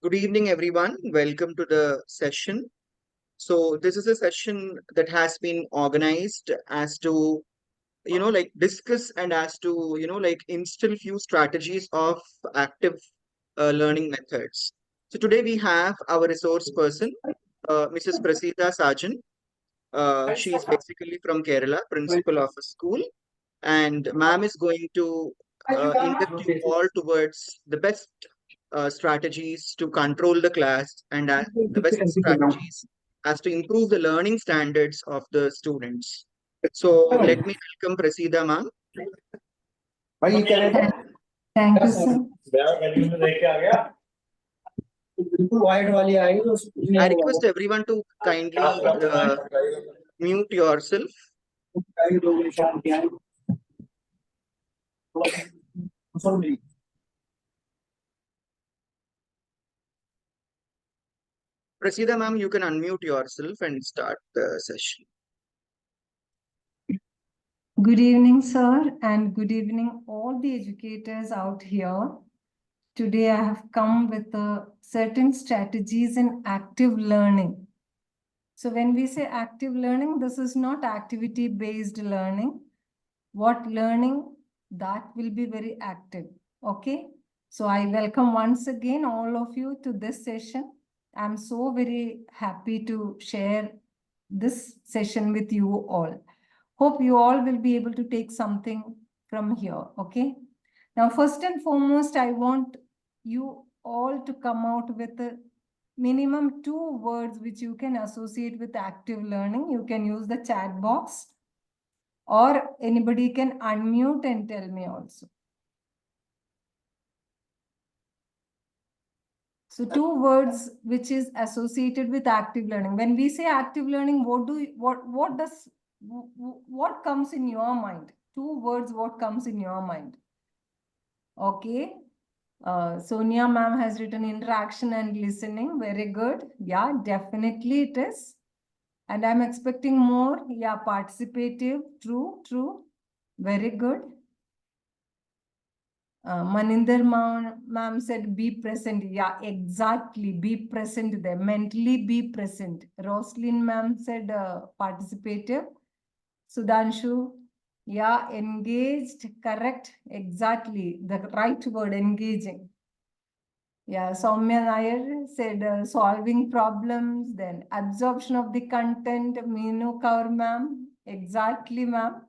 Good evening, everyone. Welcome to the session. So, this is a session that has been organized as to, discuss and as to, instill few strategies of active learning methods. So, today we have our resource person, Mrs. Prasida Sajan. She is basically from Kerala, principal of a school, and ma'am is going to induct you all towards the best strategies to control the class and the best strategies as to improve the learning standards of the students. So let me welcome Prasida ma'am. Thank you, sir. I request everyone to kindly mute yourself. Prasida ma'am, you can unmute yourself and start the session. Good evening, sir, and good evening, all the educators out here. Today, I have come with certain strategies in active learning. So when we say active learning, this is not activity-based learning. What learning? That will be very active, okay? So I welcome once again all of you to this session. I'm so very happy to share this session with you all. Hope you all will be able to take something from here, okay? Now, first and foremost, I want you all to come out with a minimum 2 words which you can associate with active learning. You can use the chat box or anybody can unmute and tell me also. So 2 words which is associated with active learning. When we say active learning, what comes in your mind? 2 words, what comes in your mind? Okay. Sonia ma'am has written interaction and listening. Very good. Yeah, definitely it is. And I'm expecting more. Yeah, participative. True, true. Very good. Maninder ma'am said be present. Yeah, exactly. Be present there. Mentally be present. Roslyn ma'am said participative. Sudhanshu, yeah, engaged. Correct. Exactly. The right word, engaging. Yeah, Soumya Nair said solving problems, then absorption of the content, Meenu Kaur ma'am. Exactly, ma'am.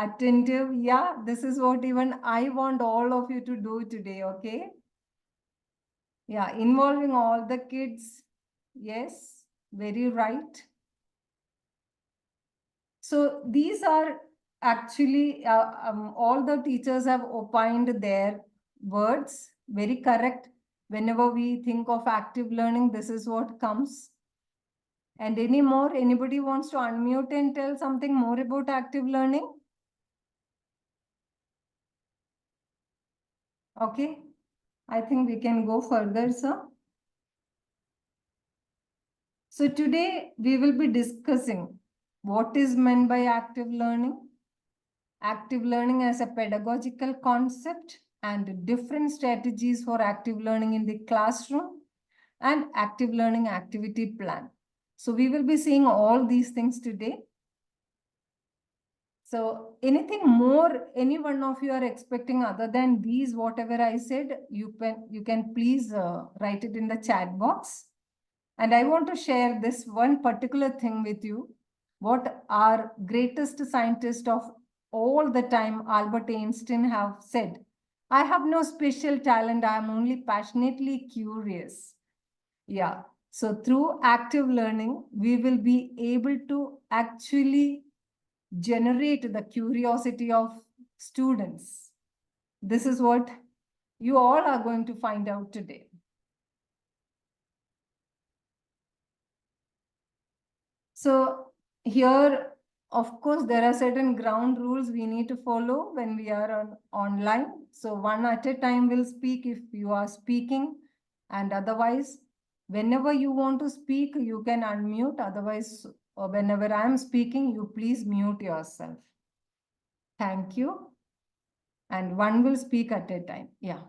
Attentive, yeah, this is what even I want all of you to do today, okay? Yeah, involving all the kids. Yes, very right. So these are actually, all the teachers have opined their words, very correct. Whenever we think of active learning, this is what comes. And anybody wants to unmute and tell something more about active learning? Okay, I think we can go further, sir. So today we will be discussing what is meant by active learning as a pedagogical concept and different strategies for active learning in the classroom and active learning activity plan. So we will be seeing all these things today. So anything more, any one of you are expecting other than these, whatever I said, you can please write it in the chat box. And I want to share this one particular thing with you. What our greatest scientist of all the time, Albert Einstein, have said. I have no special talent. I am only passionately curious. Yeah. So through active learning, we will be able to actually generate the curiosity of students. This is what you all are going to find out today. So here, of course, there are certain ground rules we need to follow when we are online. So one at a time will speak if you are speaking, and otherwise, whenever you want to speak, you can unmute. Otherwise, whenever I'm speaking, you please mute yourself. Thank you. And one will speak at a time. Yeah.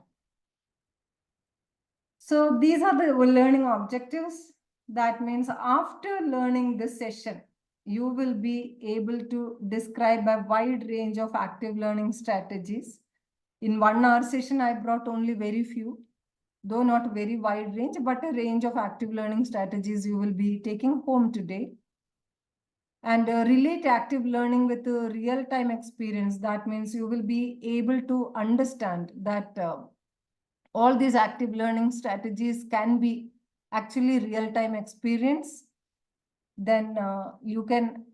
So these are the learning objectives. That means after learning this session, you will be able to describe a wide range of active learning strategies. In 1 hour session, I brought only very few, though not very wide range, but a range of active learning strategies you will be taking home today. And relate active learning with a real-time experience. That means you will be able to understand that all these active learning strategies can be actually real-time experience. Then you can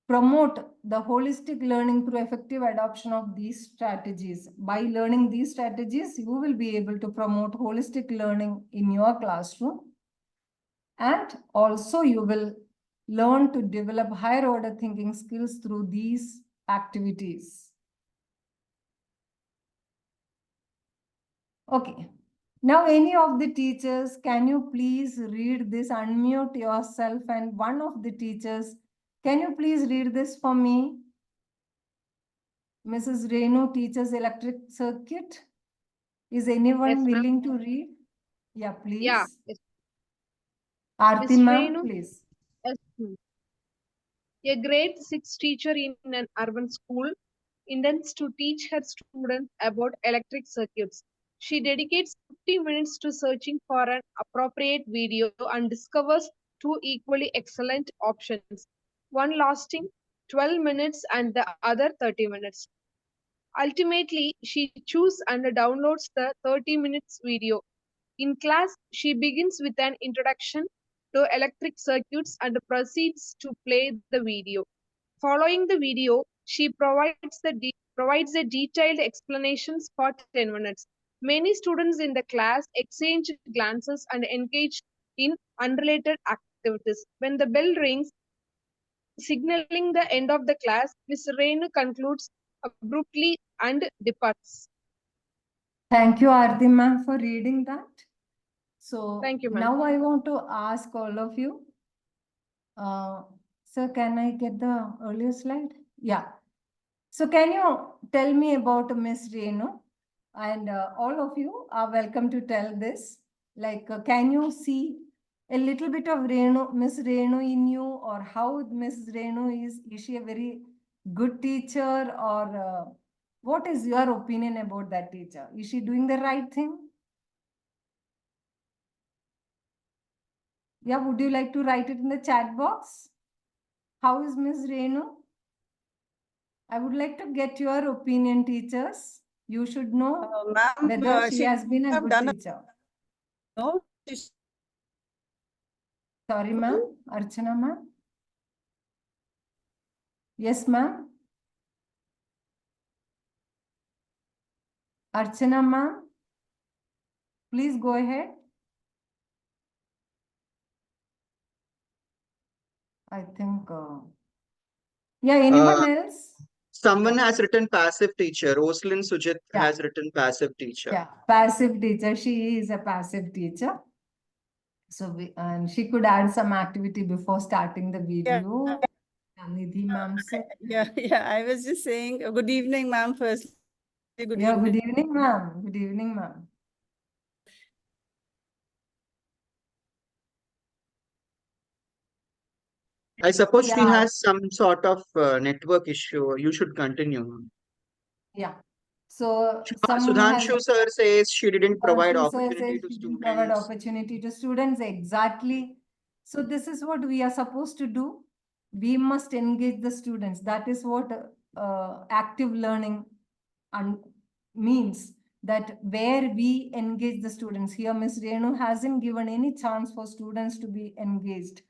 promote the holistic learning through effective adoption of these strategies. By learning these strategies, you will be able to promote holistic learning in your classroom. And also you will learn to develop higher order thinking skills through these activities. Okay. Now, any of the teachers, can you please read this, unmute yourself, and one of the teachers, can you please read this for me? Mrs. Renu teaches electric circuit. Is anyone Yes, willing to read? Yeah, please. yeah. Yes. Aarti Miss ma'am, Renu, please. yes, a grade 6 teacher in an urban school intends to teach her students about electric circuits. She dedicates 50 minutes to searching for an appropriate video and discovers two equally excellent options, one lasting 12 minutes and the other 30 minutes. Ultimately, she chooses and downloads the 30 minutes video. In class, she begins with an introduction to electric circuits and proceeds to play the video. Following the video, she provides a detailed explanations for 10 minutes. Many students in the class exchange glances and engage in unrelated activities. When the bell rings, signaling the end of the class, Miss Renu concludes abruptly and departs. Thank you, Aarti ma'am, for reading that. So Thank you, ma'am. now I want to ask all of you. Sir, can I get the earlier slide? Yeah. So can you tell me about Miss Renu? And all of you are welcome to tell this. Like, can you see a little bit of Miss Renu in you, or how Miss Renu is? Is she a very good teacher, or what is your opinion about that teacher? Is she doing the right thing? Yeah, would you like to write it in the chat box? How is Miss Renu? I would like to get your opinion, teachers. You should know whether she has been a good teacher. No. Sorry, ma'am. Archana, ma'am. Yes, ma'am. Archana, ma'am. Please go ahead. I think, yeah, anyone else? Someone has written passive teacher. Roslyn Sujit has written passive teacher. Yeah, passive teacher. She is a passive teacher. So and she could add some activity before starting the video. Nidhi ma'am said. Yeah, I was just saying, good evening, ma'am, first. Good Yeah, evening. good evening, ma'am. Good evening, ma'am. I suppose she Yeah. has some sort of network issue. You should continue. Yeah. So Sudhanshu sir says she didn't provide Sudhanshu sir opportunity says to she didn't provide students. opportunity to students. Exactly. So this is what we are supposed to do. We must engage the students. That is what active learning means, that where we engage the students. Here, Ms. Renu hasn't given any chance for students to be engaged.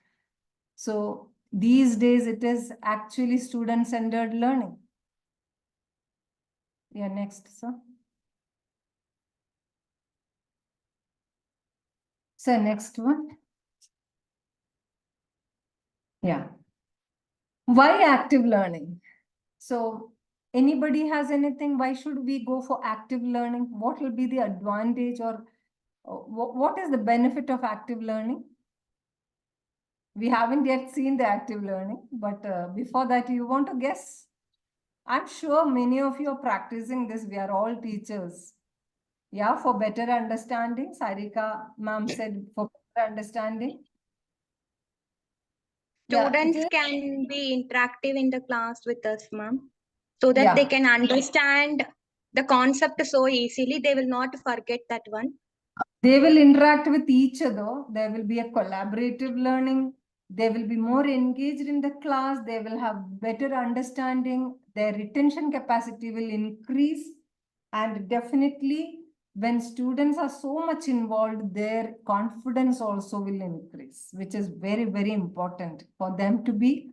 So these days, it is actually student-centered learning. Yeah, next, sir. So next one. Yeah. Why active learning? So anybody has anything? Why should we go for active learning? What will be the advantage, or what is the benefit of active learning? We haven't yet seen the active learning, but before that, you want to guess? I'm sure many of you are practicing this. We are all teachers. Yeah, for better understanding. Sarika ma'am said for better understanding. Yeah, it Students is. can be interactive in the class with us, ma'am, so that they Yeah. can understand the concept so easily. They will not forget that one. They will interact with each other. There will be a collaborative learning. They will be more engaged in the class. They will have better understanding. Their retention capacity will increase. And definitely, when students are so much involved, their confidence also will increase, which is very, very important for them to be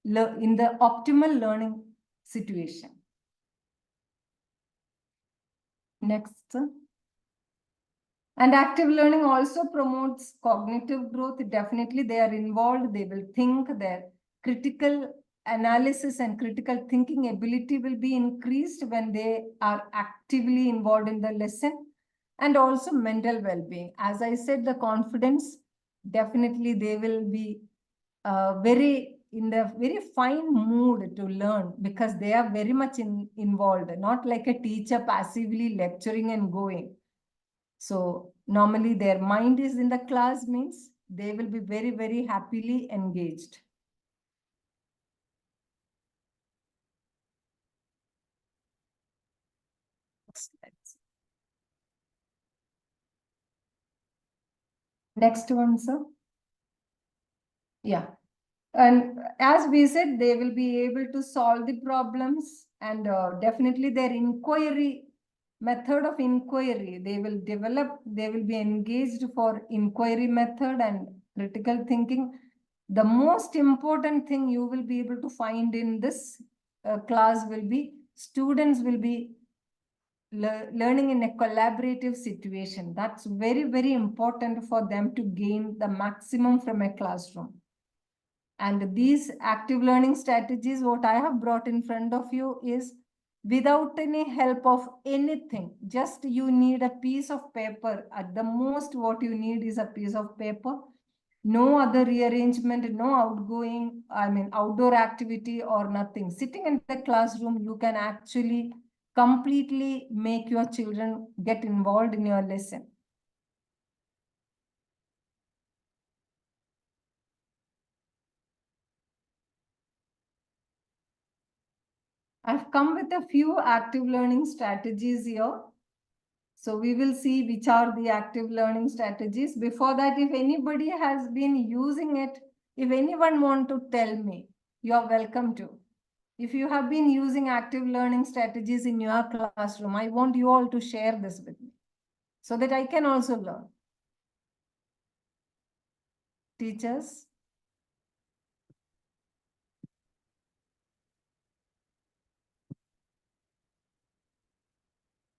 in the optimal learning situation. Next. And active learning also promotes cognitive growth. Definitely, they are involved, they will think, their critical analysis and critical thinking ability will be increased when they are actively involved in the lesson. And also mental well-being. As I said, the confidence, definitely they will be in the very fine mood to learn because they are very much involved, not like a teacher passively lecturing and going. So normally their mind is in the class means they will be very, very happily engaged. Next one, sir. Yeah. And as we said, they will be able to solve the problems and definitely their method of inquiry, they will develop, they will be engaged for inquiry method and critical thinking. The most important thing you will be able to find in this class will be students will be learning in a collaborative situation. That's very, very important for them to gain the maximum from a classroom. And these active learning strategies, what I have brought in front of you is without any help of anything, just you need a piece of paper. At the most, what you need is a piece of paper. No other rearrangement, no outdoor activity or nothing. Sitting in the classroom, you can actually completely make your children get involved in your lesson. I've come with a few active learning strategies here. So we will see which are the active learning strategies. Before that, if anybody has been using it, if anyone want to tell me, you are welcome to. If you have been using active learning strategies in your classroom, I want you all to share this with me so that I can also learn. Teachers?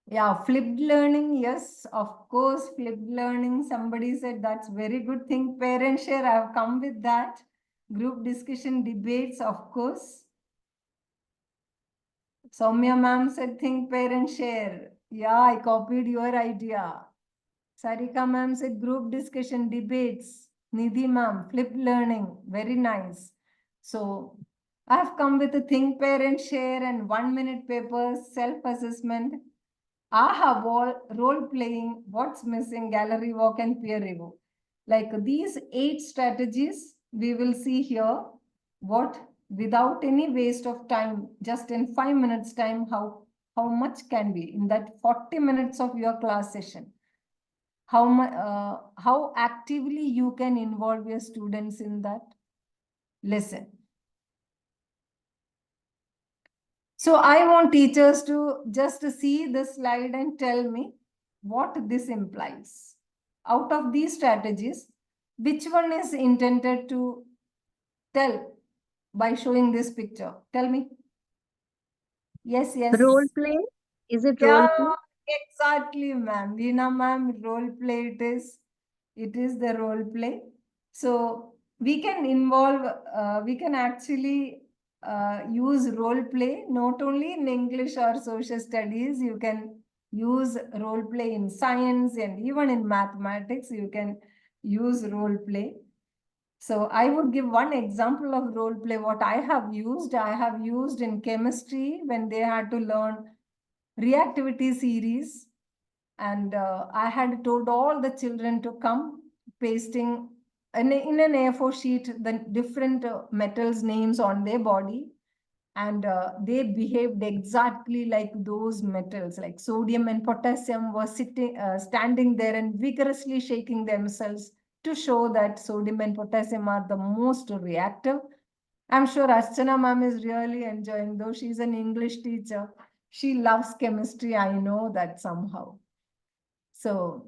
Yeah, flipped learning. Yes, of course, flipped learning. Somebody said that's very good thing. Parent share, I've come with that. Group discussion debates, of course. Soumya ma'am said think, parent share. Yeah, I copied your idea. Sarika ma'am said group discussion debates. Nidhi ma'am, flipped learning. Very nice. So I have come with a think, parent share and 1 minute papers, self-assessment. Aha, role playing, what's missing, gallery walk, and peer review. Like these 8 strategies, we will see here what without any waste of time, just in 5 minutes time, how much can be in that 40 minutes of your class session. How actively you can involve your students in that lesson. So I want teachers to just see this slide and tell me what this implies. Out of these strategies, which one is intended to tell by showing this picture? Tell me. Yes, yes. Role play? Is it role Yeah, play? exactly, ma'am. Veena ma'am, role play it is. It is the role play. So we can involve, we can actually use role play not only in English or social studies. You can use role play in science and even in mathematics. You can use role play. So I would give one example of role play. What I have used in chemistry when they had to learn reactivity series. And I had told all the children to come, pasting in an A4 sheet the different metals names on their body. And they behaved exactly like those metals, like sodium and potassium were standing there and vigorously shaking themselves to show that sodium and potassium are the most reactive. I'm sure Archana ma'am is really enjoying, though she's an English teacher. She loves chemistry, I know that somehow. So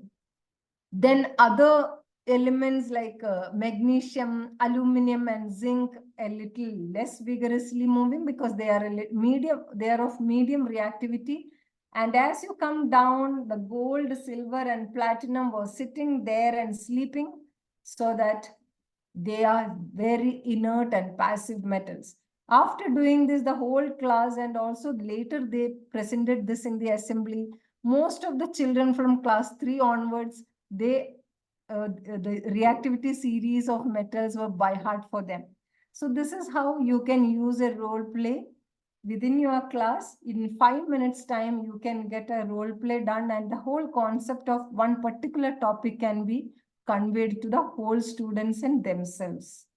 then other elements like magnesium, aluminum, and zinc a little less vigorously moving because they are they are of medium reactivity. And as you come down, the gold, silver, and platinum were sitting there and sleeping, so that they are very inert and passive metals. After doing this, the whole class, and also later they presented this in the assembly, most of the children from class 3 onwards, the reactivity series of metals were by heart for them. So this is how you can use a role play within your class. In 5 minutes time, you can get a role play done, and the whole concept of one particular topic can be conveyed to the whole students and themselves.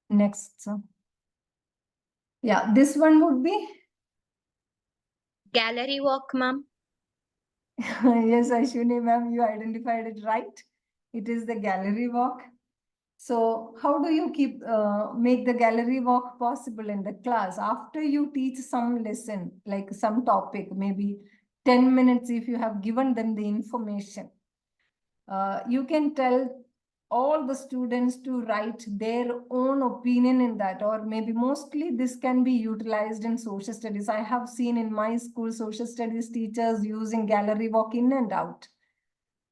Next, sir. Yeah, this one would be Gallery walk, ma'am. yes, Ashwini ma'am, you identified it right. It is the gallery walk. So how do you make the gallery walk possible in the class? After you teach some lesson, like some topic, maybe 10 minutes if you have given them the information, you can tell all the students to write their own opinion in that, or maybe mostly this can be utilized in social studies. I have seen in my school social studies teachers using gallery walk in and out.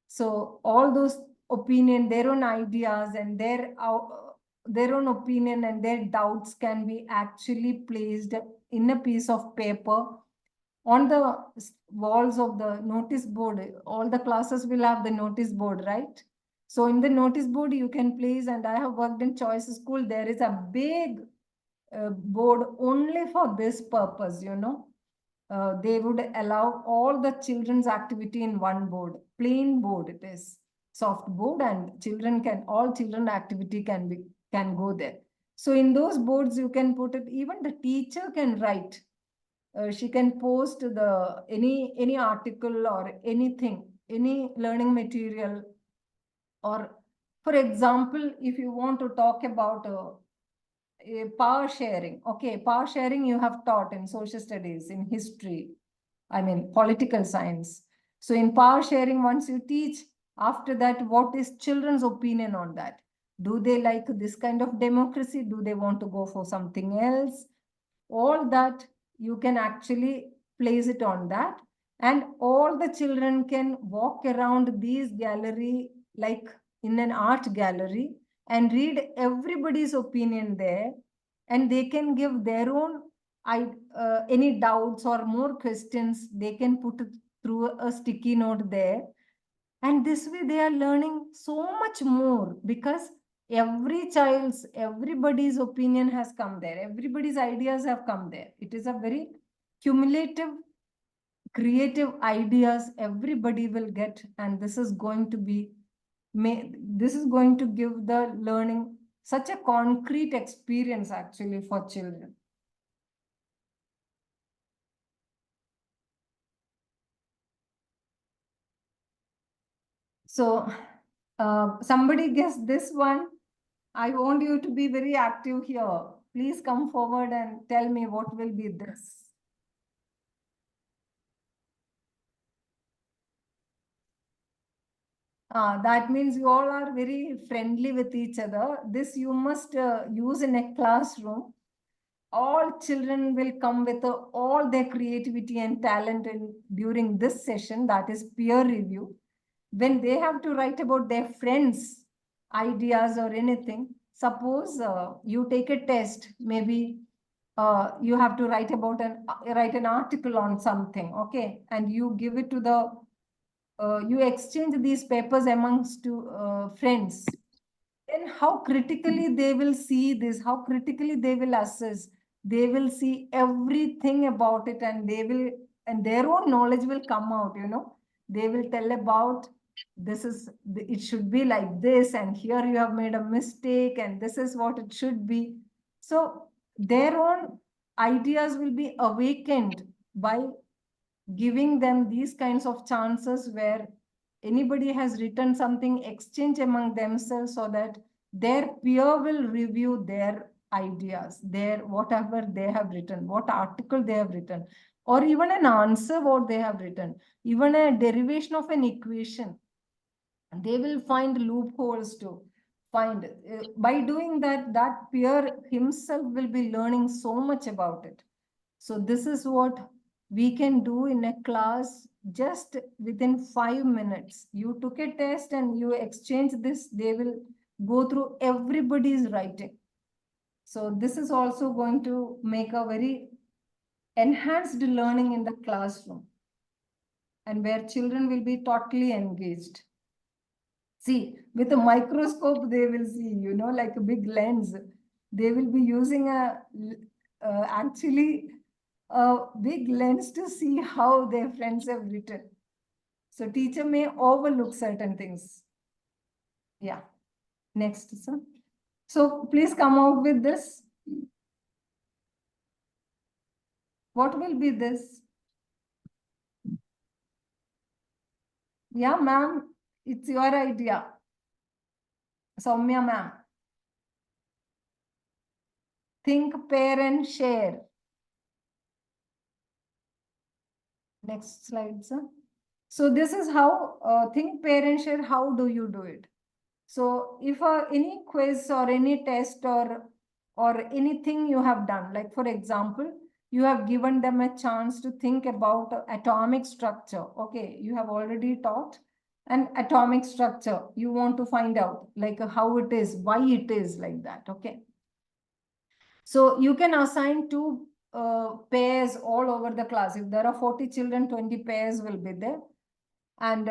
So all those opinion, their own ideas and their own opinion and their doubts can be actually placed in a piece of paper on the walls of the notice board. All the classes will have the notice board, right? So in the notice board you can place, and I have worked in Choice School, there is a big board only for this purpose, you know. They would allow all the children's activity in one board, plain board it is, soft board, and all children activity can go there. So in those boards you can put it, even the teacher can write. She can post any article or anything, any learning material. Or for example, if you want to talk about power sharing. Okay, power sharing you have taught in social studies, in history, I mean, political science. So in power sharing, once you teach, after that, what is children's opinion on that? Do they like this kind of democracy? Do they want to go for something else? All that you can actually place it on that. And all the children can walk around these gallery like in an art gallery and read everybody's opinion there, and they can give their own any doubts or more questions, they can put it through a sticky note there. And this way they are learning so much more, because everybody's opinion has come there, everybody's ideas have come there. It is a very cumulative, creative ideas everybody will get, and this is going to give the learning such a concrete experience actually for children. So somebody guess this one. I want you to be very active here. Please come forward and tell me what will be this. That means you all are very friendly with each other. This you must use in a classroom. All children will come with all their creativity and talent during this session, that is peer review. When they have to write about their friends' ideas or anything, suppose you take a test, maybe you have to write an article on something, okay, and you give it to you exchange these papers amongst friends. Then how critically they will see this, how critically they will assess. they will see everything about it, and and their own knowledge will come out, They will tell about it should be like this, and here you have made a mistake, and this is what it should be. So their own ideas will be awakened by giving them these kinds of chances where anybody has written something, exchange among themselves, so that their peer will review their ideas, their whatever they have written, what article they have written, or even an answer what they have written, even a derivation of an equation. They will find loopholes to find. By doing that, that peer himself will be learning so much about it. So this is what we can do in a class just within 5 minutes. You took a test and you exchange this, they will go through everybody's writing. So this is also going to make a very enhanced learning in the classroom, and where children will be totally engaged. See, with a microscope, they will see, like a big lens. They will be using actually a big lens to see how their friends have written. So teacher may overlook certain things. Yeah. Next, sir. So please come out with this. What will be this? Yeah, ma'am, it's your idea. Soumya, ma'am. Think, pair, and share. Next slide, sir. So this is how think, pair, and share. How do you do it? So if any quiz or any test or anything you have done, like for example, you have given them a chance to think about atomic structure. Okay, you have already taught an atomic structure. You want to find out like how it is, why it is like that. Okay. So you can assign two pairs all over the class. If there are 40 children, 20 pairs will be there. And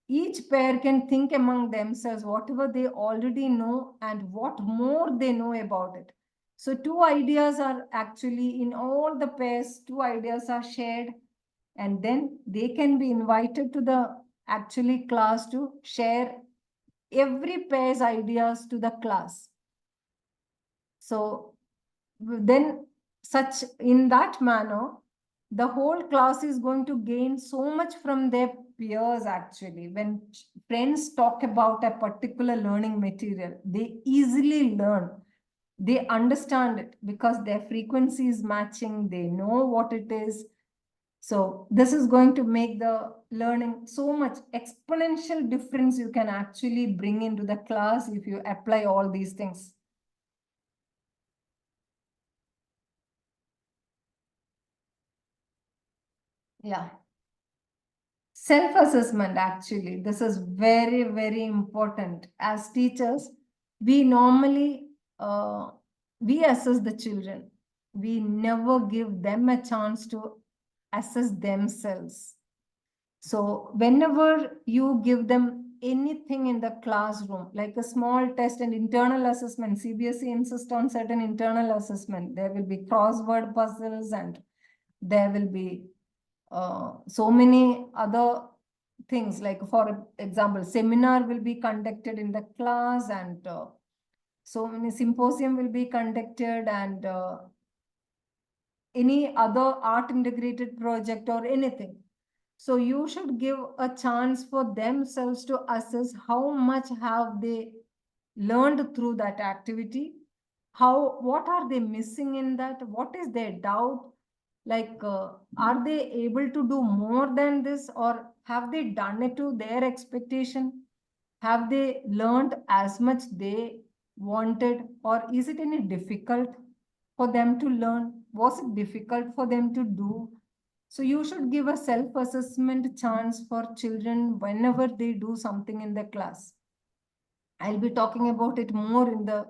each pair can think among themselves whatever they already know and what more they know about it. So two ideas are actually in all the pairs, two ideas are shared, and then they can be invited to the actually class to share every pair's ideas to the class. So then in that manner, the whole class is going to gain so much from their peers. Actually, when friends talk about a particular learning material, they easily learn, they understand it because their frequency is matching, they know what it is. So this is going to make the learning so much exponential difference you can actually bring into the class if you apply all these things. Yeah. Self-assessment, actually, this is very, very important. As teachers, we normally, we assess the children. We never give them a chance to assess themselves. So whenever you give them anything in the classroom, like a small test and internal assessment, CBSE insists on certain internal assessment. There will be crossword puzzles and there will be so many other things, like for example, seminar will be conducted in the class, and so many symposium will be conducted, and any other art integrated project or anything. So you should give a chance for themselves to assess how much have they learned through that activity, what are they missing in that, what is their doubt, like are they able to do more than this, or have they done it to their expectation, have they learned as much they wanted, or is it any difficult for them to learn, was it difficult for them to do? So you should give a self-assessment chance for children whenever they do something in the class. I'll be talking about it more in the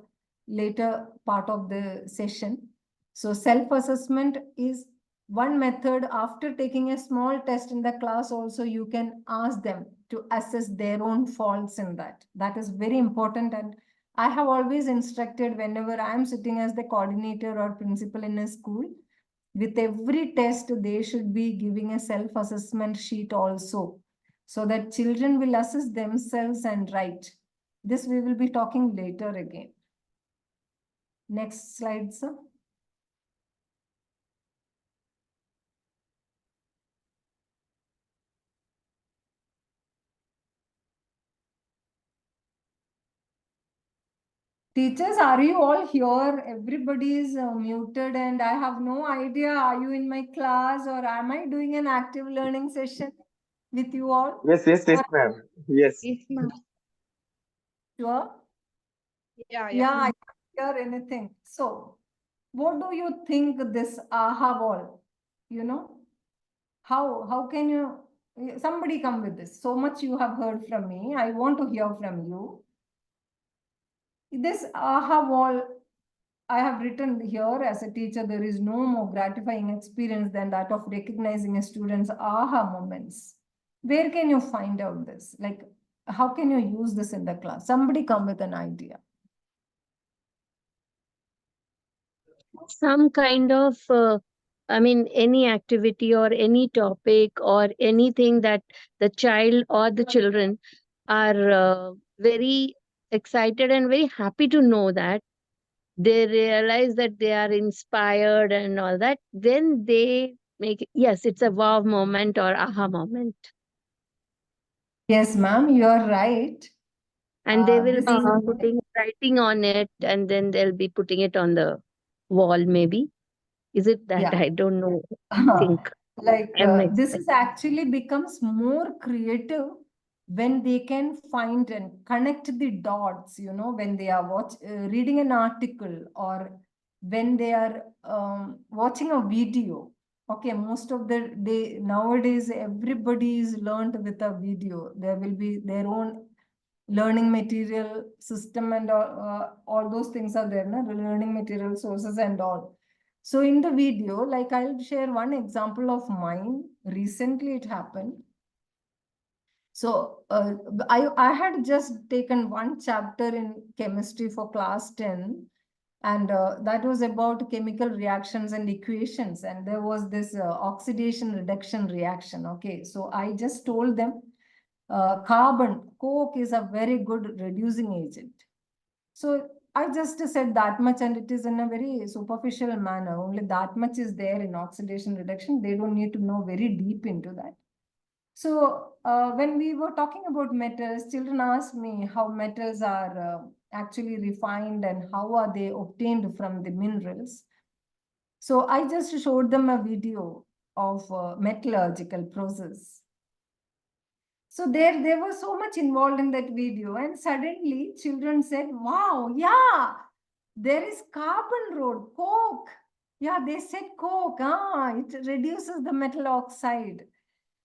later part of the session. So self-assessment is one method. After taking a small test in the class also, you can ask them to assess their own faults in that. That is very important, and I have always instructed whenever I am sitting as the coordinator or principal in a school, with every test, they should be giving a self-assessment sheet also, so that children will assess themselves and write. This we will be talking later again. Next slide, sir. Teachers, are you all here? Everybody is muted and I have no idea. Are you in my class or am I doing an active learning session with you all? Yes, ma'am. Yes. Yes, ma'am. Sure? Yeah, Yeah, I yeah. can't hear anything. So, what do you think this aha wall? You know, how can you, somebody come with this? So much you have heard from me. I want to hear from you. This aha wall, I have written here as a teacher, there is no more gratifying experience than that of recognizing a student's aha moments. Where can you find out this? Like, how can you use this in the class? Somebody come with an idea. Some kind of, any activity or any topic or anything that the child or the children are very excited and very happy to know that they realize that they are inspired and all that, then they make, yes, it's a wow moment or aha moment. Yes, ma'am, you are right. And they will This be is writing on it, and then they'll be putting it on the wall, maybe. Is it that? yeah. I don't know. Think. Like I'm this is expecting. actually becomes more creative when they can find and connect the dots, you know, when they are reading an article or when they are watching a video. Okay, most of they nowadays everybody is learned with a video. There will be their own learning material system and all those things are there, no? Learning material sources and all. So in the video, like I'll share one example of mine. Recently it happened. So I had just taken one chapter in chemistry for class 10, and that was about chemical reactions and equations. And there was this oxidation reduction reaction. Okay, so I just told them coke is a very good reducing agent. So I just said that much, and it is in a very superficial manner. Only that much is there in oxidation reduction. They don't need to know very deep into that. So when we were talking about metals, children asked me how metals are actually refined and how are they obtained from the minerals. So I just showed them a video of metallurgical process. So there was so much involved in that video, and suddenly children said, wow, yeah, there is carbon road, coke. Yeah, they said coke, it reduces the metal oxide.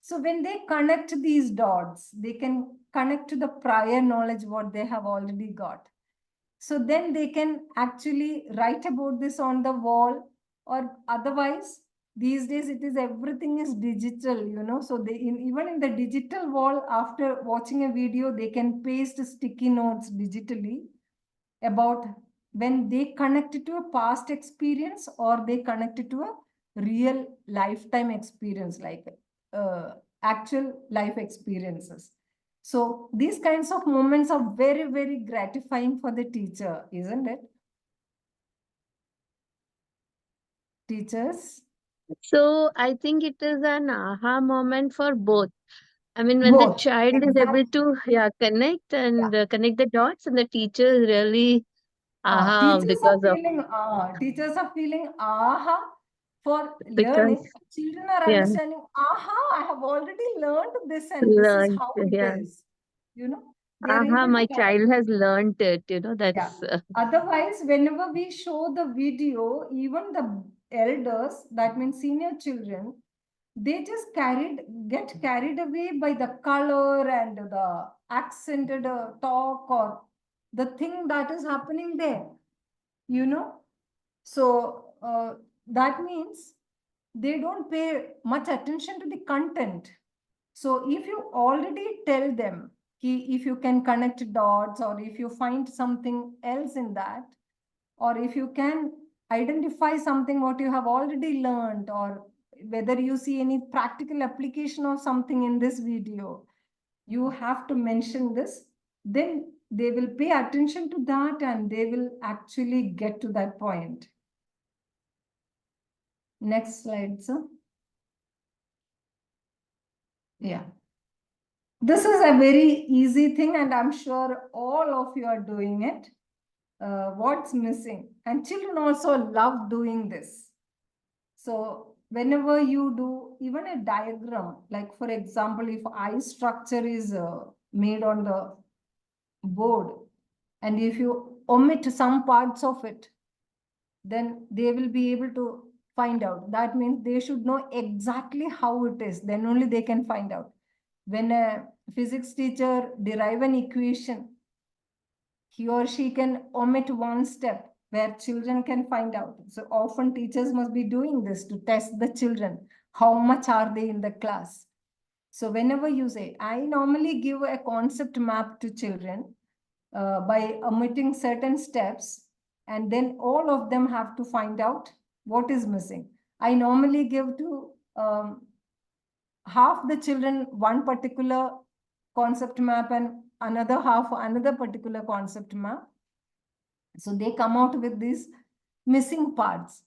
So when they connect these dots, they can connect to the prior knowledge what they have already got. So then they can actually write about this on the wall, or otherwise these days it is everything is digital, you know. So they even in the digital wall, after watching a video, they can paste sticky notes digitally about when they connect it to a past experience or they connect it to a real lifetime experience, like actual life experiences. So these kinds of moments are very, very gratifying for the teacher, isn't it? Teachers? So I think it is an aha moment for both. I mean, when the Both. child is able Exactly. to connect and Yeah. connect the dots, and the teacher is really aha because of Teachers are feeling aha for because learning. Children are yeah, understanding, aha, I have already learned this and this is learned how it yeah. is. You know, they are Aha, able to my connect. child has learned it. Yeah. That's Otherwise, whenever we show the video, even the elders, that means senior children, they just get carried away by the color and the accented talk or the thing that is happening there, you know. So that means they don't pay much attention to the content. So if you already tell them if you can connect dots, or if you find something else in that, or if you can identify something what you have already learned, or whether you see any practical application of something in this video, you have to mention this. Then they will pay attention to that and they will actually get to that point. Next slide, sir. Yeah. This is a very easy thing, and I'm sure all of you are doing it. What's missing? And children also love doing this. So whenever you do even a diagram, like for example, if eye structure is made on the board, and if you omit some parts of it, then they will be able to find out. That means they should know exactly how it is. Then only they can find out. When a physics teacher derive an equation, he or she can omit one step where children can find out. So often teachers must be doing this to test the children. How much are they in the class? So whenever you say, I normally give a concept map to children by omitting certain steps, and then all of them have to find out what is missing. I normally give to half the children one particular concept map and another half another particular concept map. So they come out with these missing parts.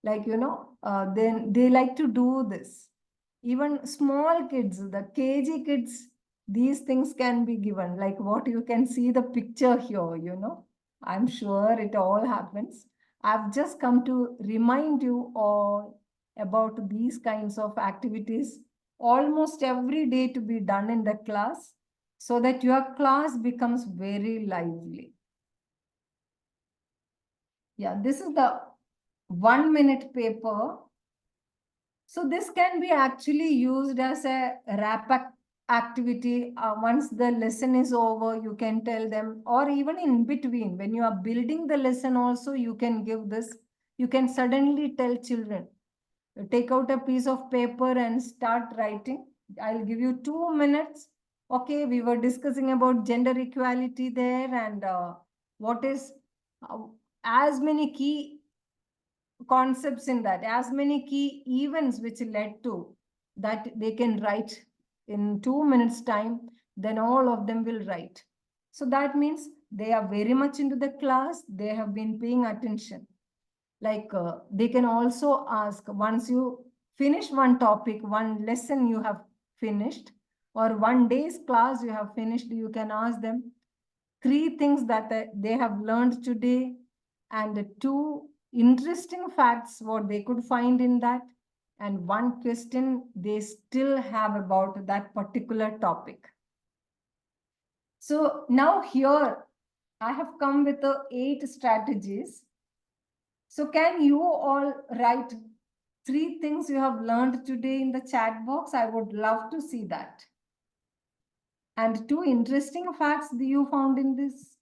Like, then they like to do this. Even small kids, the KG kids, these things can be given, like what you can see the picture here, I'm sure it all happens. I've just come to remind you all about these kinds of activities almost every day to be done in the class, so that your class becomes very lively. Yeah, this is the 1 minute paper. So this can be actually used as a wrap activity. Once the lesson is over, you can tell them, or even in between, when you are building the lesson also, you can give this. You can suddenly tell children, take out a piece of paper and start writing. I'll give you 2 minutes. Okay, we were discussing about gender equality there, and what is as many key concepts in that, as many key events which led to that they can write in 2 minutes time, then all of them will write. So that means they are very much into the class, they have been paying attention. Like they can also ask, once you finish one topic, one lesson you have finished, or one day's class you have finished, you can ask them 3 things that they have learned today, and 2 interesting facts what they could find in that, and 1 question they still have about that particular topic. So now here I have come with the 8 strategies. So can you all write 3 things you have learned today in the chat box? I would love to see that. And 2 interesting facts that you found in this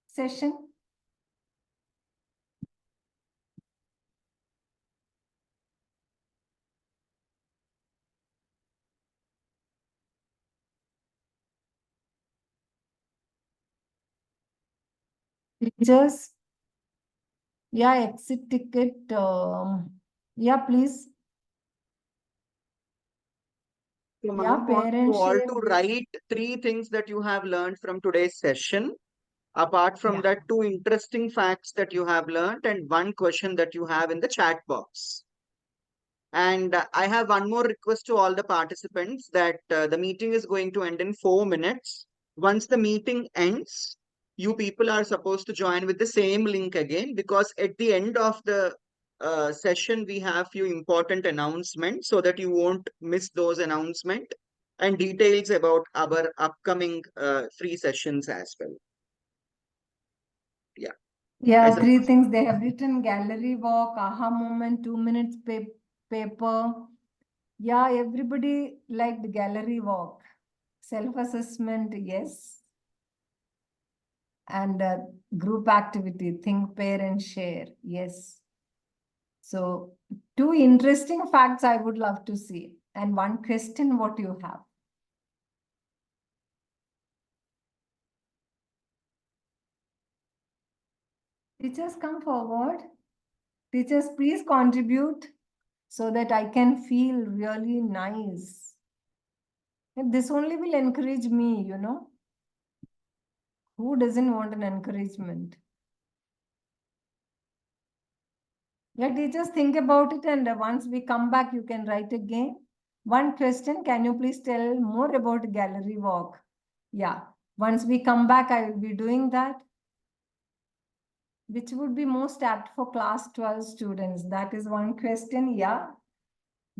session. Teachers, yeah, exit ticket. Yeah, please. So Yeah, ma'am wants you parent all share. to write 3 things that you have learned from today's session. Apart from Yeah. that, 2 interesting facts that you have learned and 1 question that you have in the chat box. And I have one more request to all the participants that the meeting is going to end in 4 minutes. Once the meeting ends, you people are supposed to join with the same link again, because at the end of the session, we have few important announcements so that you won't miss those announcements and details about our upcoming free sessions as well. Yeah. Yeah, As a 3 things they have written: gallery walk, aha moment, 2 minutes paper. Yeah, everybody liked gallery walk. Self-assessment, yes. And group activity, think, pair, and share, yes. So 2 interesting facts I would love to see, and 1 question what you have. Teachers, come forward. Teachers, please contribute so that I can feel really nice. This only will encourage me, you know. Who doesn't want an encouragement? Yeah, teachers, think about it, and once we come back, you can write again. One question, can you please tell more about gallery walk? Yeah, once we come back, I will be doing that. Which would be most apt for class 12 students? That is one question, yeah.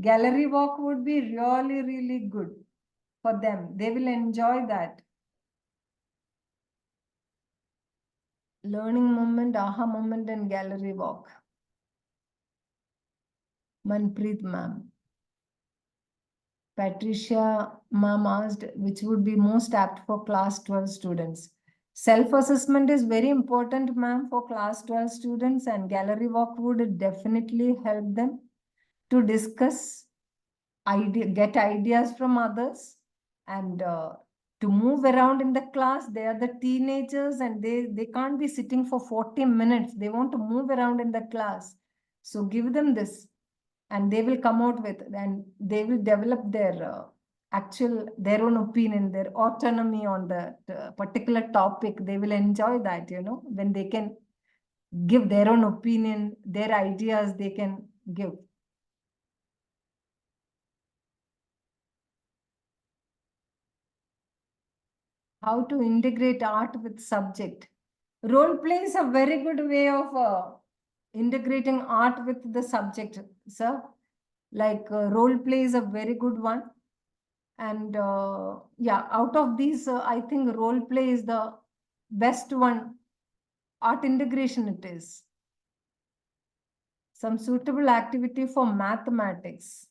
Gallery walk would be really, really good for them. They will enjoy that. Learning moment, aha moment, and gallery walk. Manpreet ma'am. Patricia ma'am asked which would be most apt for class 12 students. Self-assessment is very important, ma'am, for class 12 students, and gallery walk would definitely help them to discuss, get ideas from others, and to move around in the class. They are the teenagers and they can't be sitting for 40 minutes. They want to move around in the class. So give them this and they will come out with, and they will develop their their own opinion, their autonomy on the particular topic. They will enjoy that, you know, when they can give their own opinion, their ideas they can give. How to integrate art with subject. Role play is a very good way of integrating art with the subject, sir. Like role play is a very good one. And yeah, out of these, I think role play is the best one. Art integration it is. Some suitable activity for mathematics.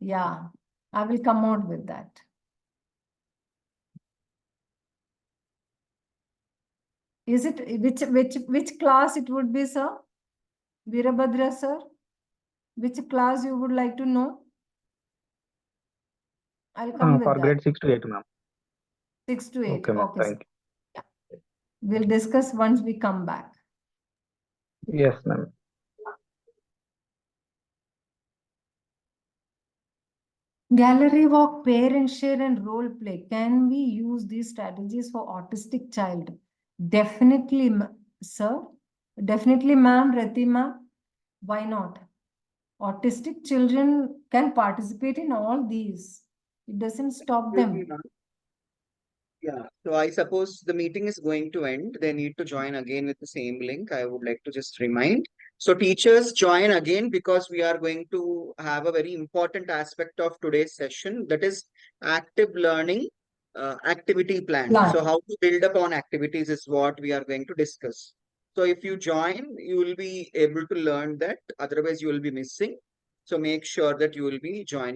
Yeah, I will come out with that. Is it which class it would be, sir? Veerabhadra, sir? Which class you would like to know? I'll come For with that. grade 6 to 8, ma'am. 6 to 8. Okay, ma'am. Okay, sir. Thank you. We'll discuss once we come back. Yes, ma'am. Gallery walk, parent share, and role play. Can we use these strategies for autistic child? Definitely, sir. Definitely, ma'am, Ratima. Why not? Autistic children can participate in all these. It doesn't stop Excuse me, them. ma'am. Yeah, so I suppose the meeting is going to end. They need to join again with the same link. I would like to just remind. So teachers join again because we are going to have a very important aspect of today's session, that is active learning activity plan. So how to build upon activities is what we are going to discuss. So if you join, you will be able to learn that. Otherwise, you will be missing. So make sure that you will be joining.